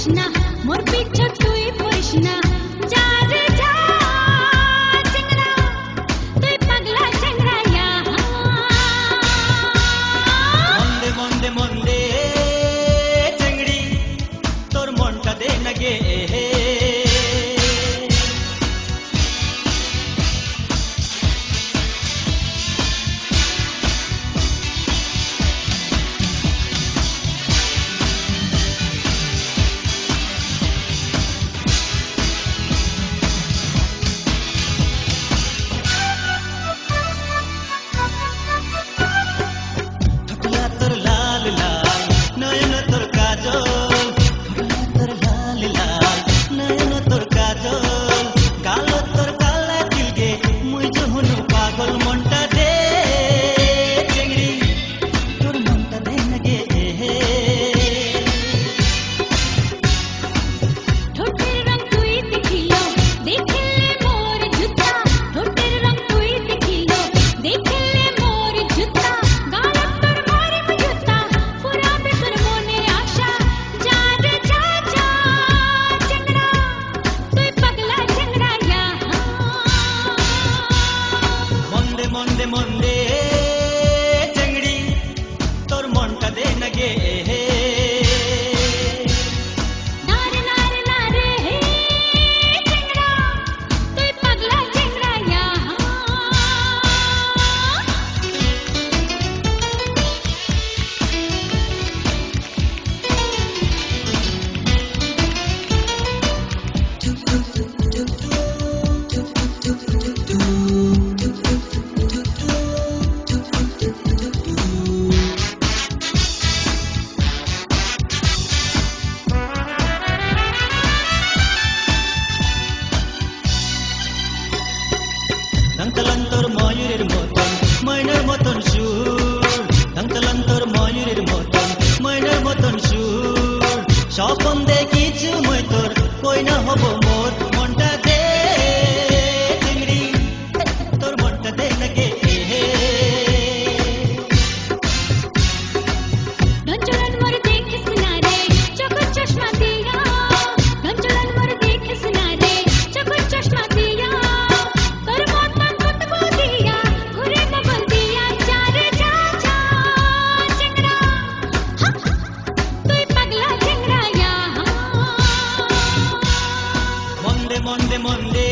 না মোর পিছু তুই পড়িস না যা রে যা চিংড়া তুই পাগলা চিংড়াইয়া মন্দে মন্দে মন্দে চিংড়ি তোর মনটা দে না গে মন্দে মন্দে চিংড়ি তোর মনটা দে না গে নারে নারে নারে চিংড়া তুই পাগলা চিংড়াইয়া ধান্তলান্তর ময়ূরের মতন ময়নার মতন সুর ধান্তলান্তর ময়ূরের মতন ময়নার মতন সুর স্বপন দেখিছু মই তোর কই না হব মোর মনটা দে চিংড়ি তোর মনটা দে না গে গঞ্জলান মোর দেখিস না রে চোখ চশমা দিয়া গঞ্জলান মোর দেখিস না রে চোখ চশমা দিয়া তোর মতন কুতবো দিয়া ঘুরে মগল দিয়া যা রে যা যা চিংড়া তুই পাগলা চিংড়াইয়া মন্দে মন্দে মন্দে